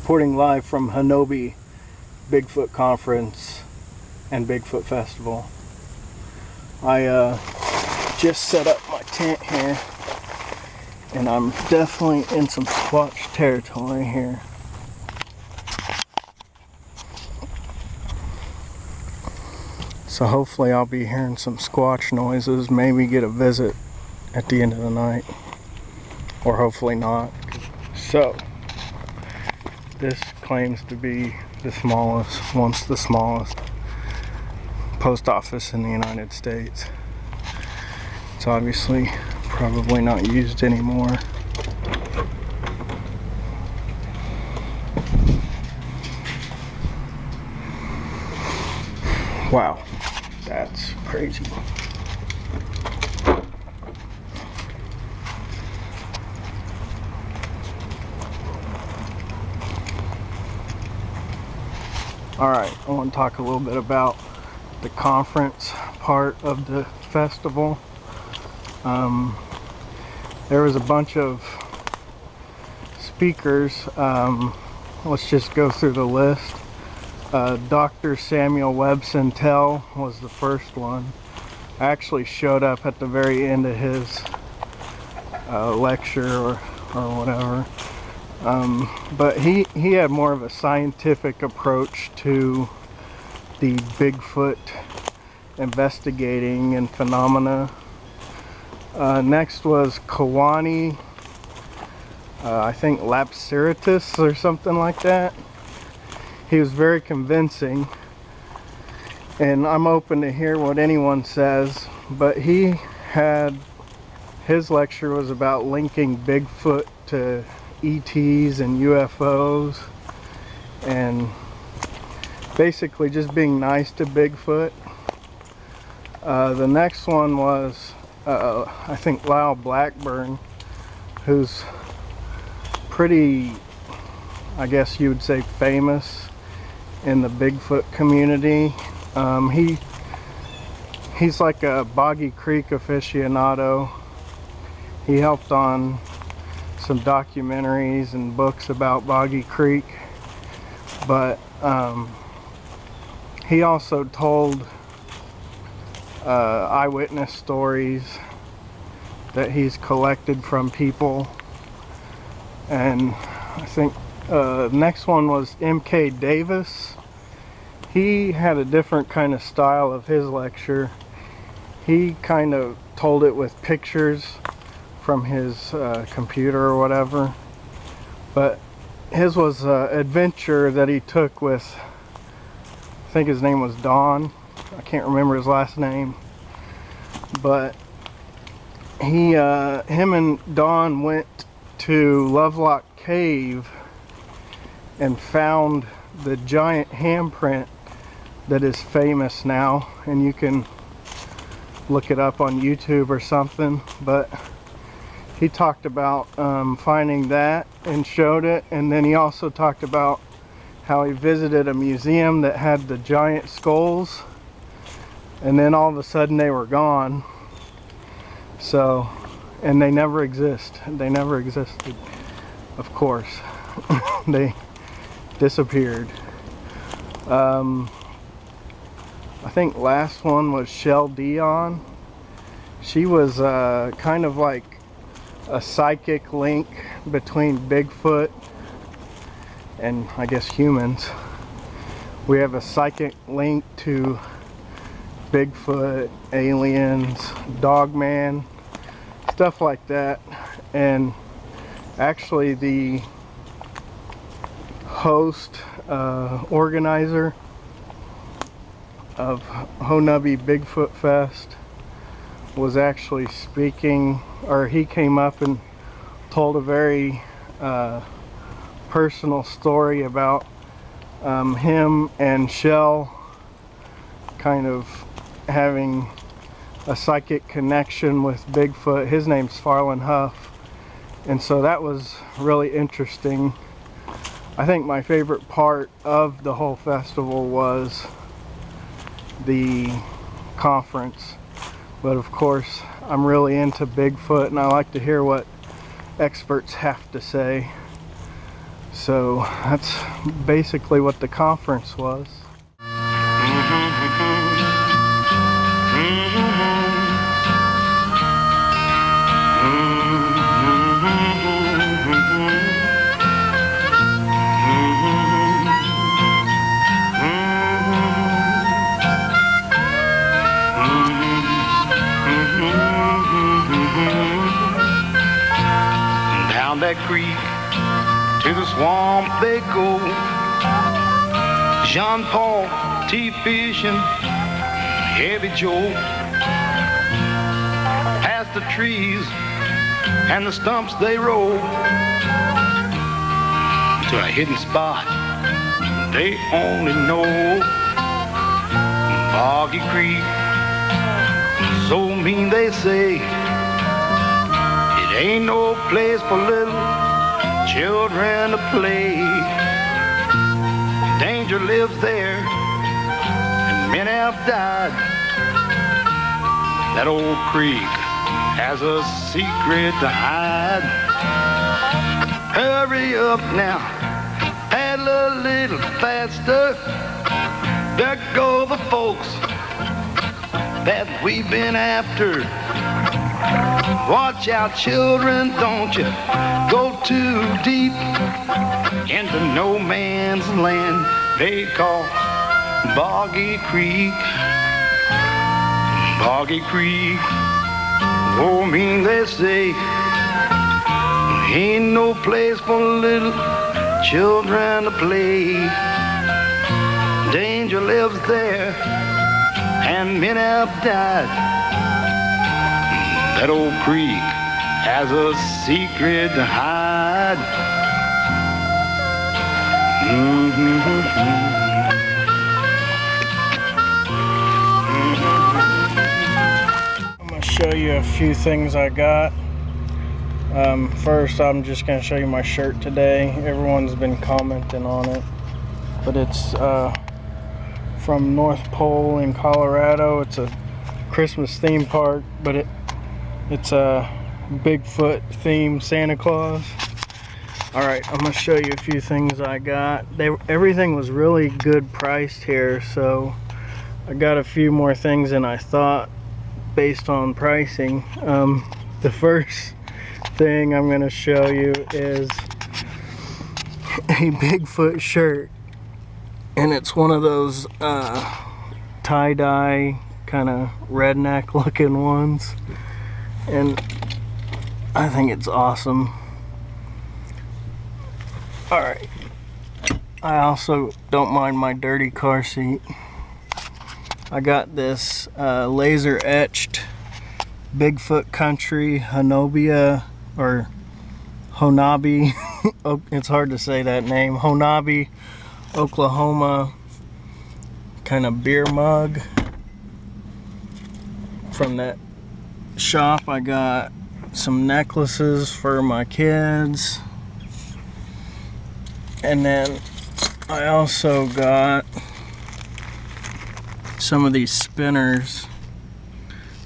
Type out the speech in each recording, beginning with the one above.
reporting live from Honobia Bigfoot Conference and Bigfoot Festival. I just set up my tent here, and I'm definitely in some squatch territory here. So hopefully I'll be hearing some squatch noises, maybe get a visit at the end of the night, or hopefully not. So this claims to be the smallest, once the smallest post office in the United States. It's obviously probably not used anymore. Wow, that's crazy. Alright, I want to talk a little bit about the conference part of the festival. There was a bunch of speakers. Let's just go through the list. Dr. Samuel Webb Sentell was the first one. I actually showed up at the very end of his lecture or whatever. But he had more of a scientific approach to the Bigfoot investigating and phenomena. Next was Kewaunee, I think Lapseritis or something like that. He was very convincing, and I'm open to hear what anyone says, but his lecture was about linking Bigfoot to ETs and UFOs, and basically just being nice to Bigfoot. The next one was I think Lyle Blackburn, who's pretty, I guess you would say, famous in the Bigfoot community. He's like a Boggy Creek aficionado. He helped on some documentaries and books about Boggy Creek, but he also told eyewitness stories that he's collected from people. And I think next one was M.K. Davis. He had a different kind of style of his lecture. He kind of told it with pictures from his computer or whatever, but his was an adventure that he took with, I think his name was Don. I can't remember his last name, but him and Don went to Lovelock Cave and found the giant handprint that is famous now, and you can look it up on YouTube or something. But he talked about finding that and showed it, and then he also talked about how he visited a museum that had the giant skulls, and then all of a sudden they were gone. So, and they never existed, of course. They disappeared. I think last one was Shel Dion. She was kind of like a psychic link between Bigfoot and, I guess, humans. We have a psychic link to Bigfoot, aliens, Dogman, stuff like that. And actually the host, organizer of Honobia Bigfoot Fest was actually speaking, or he came up and told a very personal story about him and Shel kind of having a psychic connection with Bigfoot. His name's Farlan Huff, and so that was really interesting. I think my favorite part of the whole festival was the conference, but of course I'm really into Bigfoot and I like to hear what experts have to say. So that's basically what the conference was. Down that creek to the swamp they go. Jean Paul, T fishing, Heavy Joe. Past the trees and the stumps they roll to a hidden spot they only know. Boggy Creek, so mean they say. Ain't no place for little children to play. Danger lives there, and men have died. That old creek has a secret to hide. Hurry up now, paddle a little faster. There go the folks that we've been after. Watch out, children, don't you go too deep into no man's land they call Boggy Creek. Boggy Creek, oh, mean they say, ain't no place for little children to play. Danger lives there, and men have died. That old creek has a secret to hide. I'm going to show you a few things I got. First, I'm just going to show you my shirt today. Everyone's been commenting on it, but it's from North Pole in Colorado. It's a Christmas theme park, but it's a Bigfoot themed Santa Claus. Alright, I'm going to show you a few things I got. Everything was really good priced here, so I got a few more things than I thought based on pricing. The first thing I'm going to show you is a Bigfoot shirt, and it's one of those tie-dye kind of redneck looking ones, and I think it's awesome. Alright, I also don't mind my dirty car seat. I got this laser etched Bigfoot country Honobia, or Honobia, it's hard to say that name, Honobia, Oklahoma kind of beer mug. From that shop I got some necklaces for my kids, and then I also got some of these spinners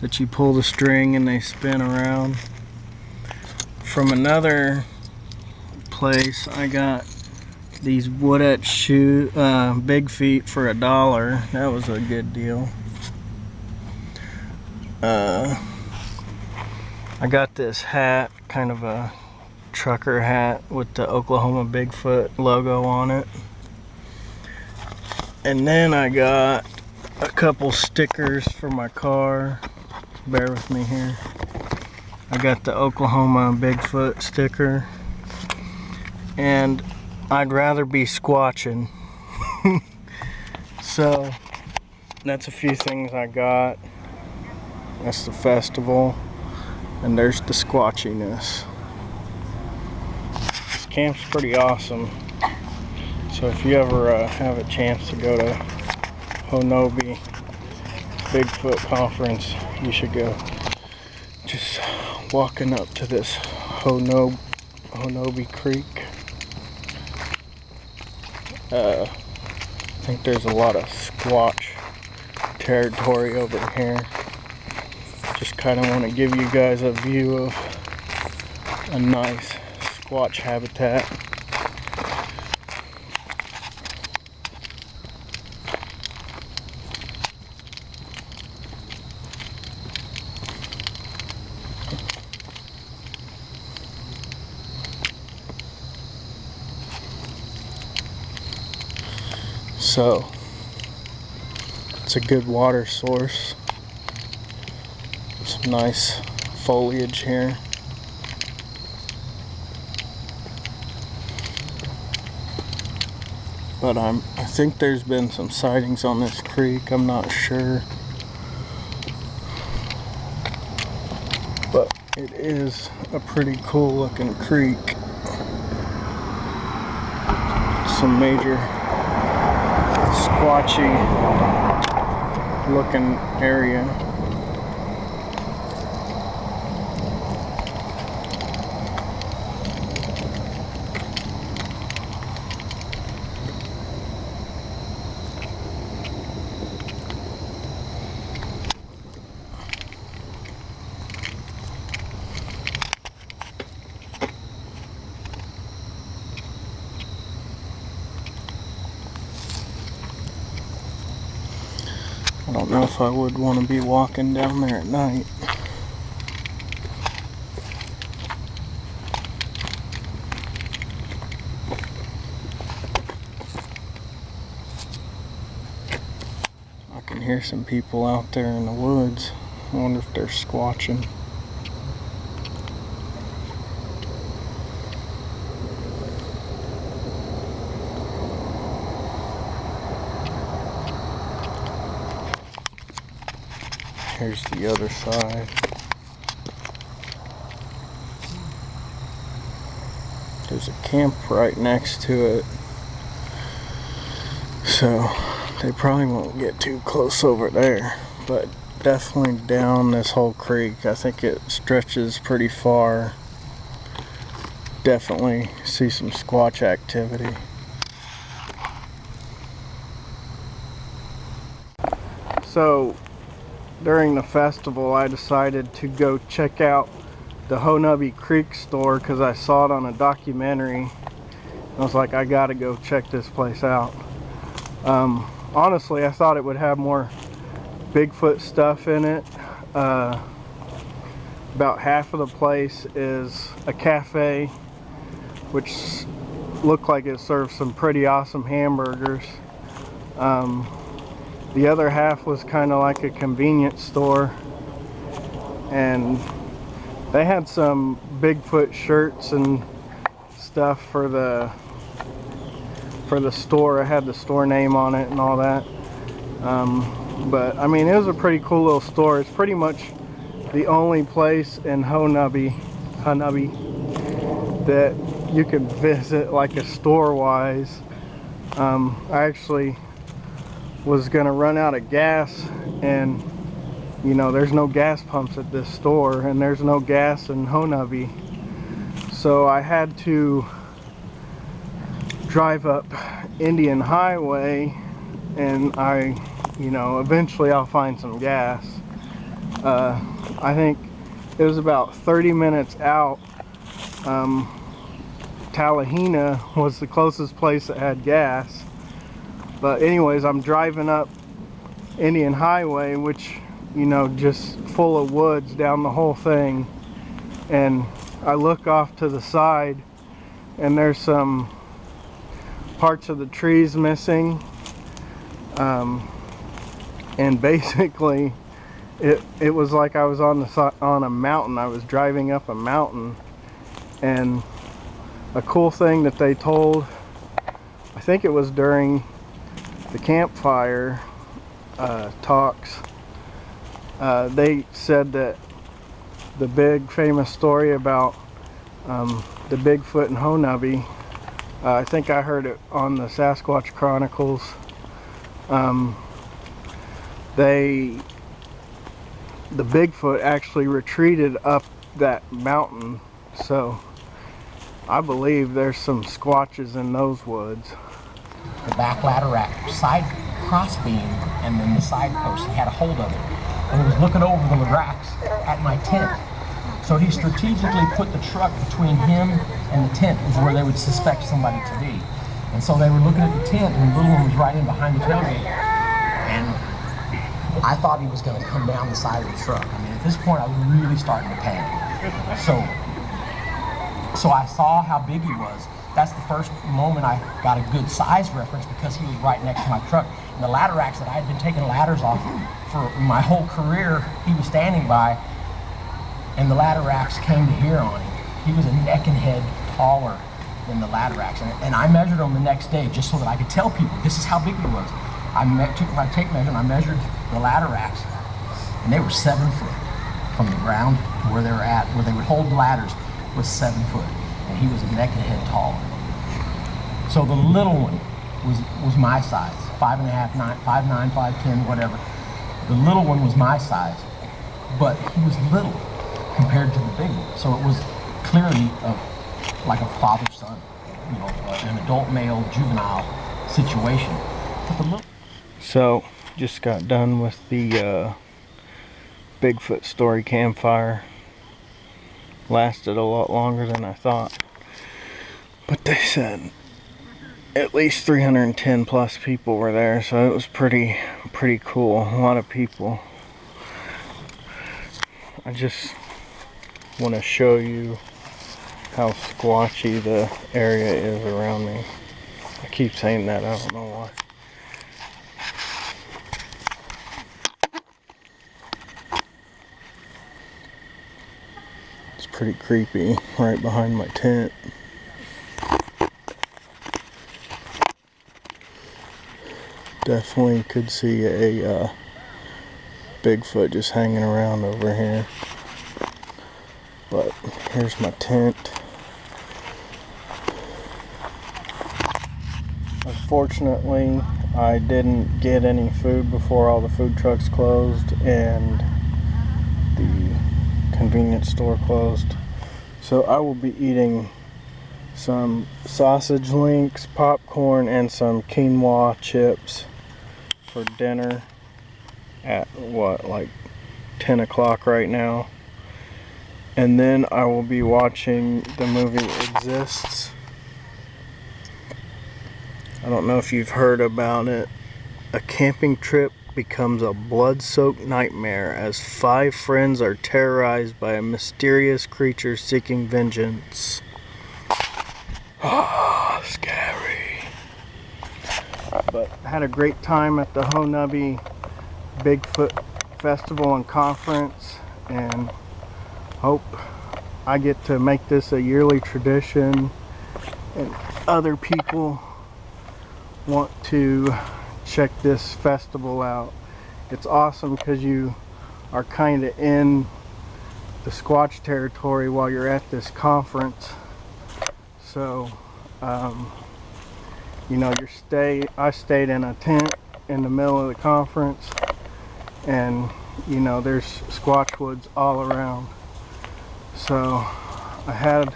that you pull the string and they spin around. From another place I got these wood etched shoe big feet for $1. That was a good deal. I got this hat, kind of a trucker hat with the Oklahoma Bigfoot logo on it. And then I got a couple stickers for my car. Bear with me here. I got the Oklahoma Bigfoot sticker. And I'd rather be squatching. So that's a few things I got. That's the festival, and there's the squatchiness. This camp's pretty awesome, so if you ever have a chance to go to Honobia Bigfoot conference, you should go. Just walking up to this Honobia Creek. I think there's a lot of squatch territory over here. Just kind of want to give you guys a view of a nice squatch habitat. So it's a good water source. Some nice foliage here. But I think there's been some sightings on this creek. I'm not sure. But it is a pretty cool looking creek. Some major squatchy looking area. I don't know if I would want to be walking down there at night. I can hear some people out there in the woods. I wonder if they're squatching. Here's the other side. There's a camp right next to it, so they probably won't get too close over there, but definitely down this whole creek. I think it stretches pretty far. Definitely see some squatch activity. So during the festival, I decided to go check out the Honobia Creek store because I saw it on a documentary. I was like, I gotta go check this place out. Honestly, I thought it would have more Bigfoot stuff in it. About half of the place is a cafe, which looked like it served some pretty awesome hamburgers. The other half was kind of like a convenience store, and they had some Bigfoot shirts and stuff for the store. I had the store name on it and all that. But I mean, it was a pretty cool little store. It's pretty much the only place in Honobia that you can visit like a store wise. I actually was gonna run out of gas, and you know, there's no gas pumps at this store, and there's no gas in Honobia, so I had to drive up Indian Highway, and you know, eventually I'll find some gas. I think it was about 30 minutes out. Tallahena was the closest place that had gas. But anyways, I'm driving up Indian Highway, which, you know, just full of woods down the whole thing. And I look off to the side, and there's some parts of the trees missing. And basically, it was like I was on a mountain. I was driving up a mountain. And a cool thing that they told, I think it was during the campfire talks, they said that the big famous story about the Bigfoot in Honobia, I think I heard it on the Sasquatch Chronicles. The Bigfoot actually retreated up that mountain, so I believe there's some squatches in those woods. The back ladder rack side cross beam, and then the side post, he had a hold of it, and he was looking over the racks at my tent. So he strategically put the truck between him and the tent, is where they would suspect somebody to be. And so they were looking at the tent, and the little one was right in behind the tailgate. And I thought he was going to come down the side of the truck. I mean, at this point, I was really starting to panic. So I saw how big he was. that's the first moment I got a good size reference, because he was right next to my truck. And the ladder racks that I had been taking ladders off for my whole career, he was standing by, and the ladder racks came to here on him. He was a neck and head taller than the ladder racks. And I measured him the next day just so that I could tell people this is how big he was. I took my tape measure and I measured the ladder racks, and they were 7 foot from the ground to where they were at, where they would hold the ladders, was 7 foot. And he was a neck and head taller. So the little one was my size, 5'9", 5'10", whatever. The little one was my size, but he was little compared to the big one. So it was clearly like a father-son, you know, an adult male juvenile situation. But the little... So, just got done with the Bigfoot story campfire. Lasted a lot longer than I thought, but they said at least 310 plus people were there, so it was pretty cool. A lot of people. I just want to show you how squatchy the area is around me. I keep saying that, I don't know why. Pretty creepy right behind my tent. Definitely could see a Bigfoot just hanging around over here. But here's my tent. Unfortunately, I didn't get any food before all the food trucks closed and the convenience store closed, so I will be eating some sausage links, popcorn, and some quinoa chips for dinner at what, like 10 o'clock right now. And then I will be watching the movie Exists. I don't know if you've heard about it. A camping trip becomes a blood-soaked nightmare as 5 friends are terrorized by a mysterious creature seeking vengeance. Ah, scary. But I had a great time at the Honobia Bigfoot Festival and Conference, and hope I get to make this a yearly tradition and other people want to check this festival out. It's awesome because you are kind of in the Squatch territory while you're at this conference. So you know, I stayed in a tent in the middle of the conference, and you know, there's Squatch woods all around. So I had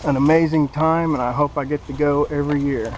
an amazing time, and I hope I get to go every year.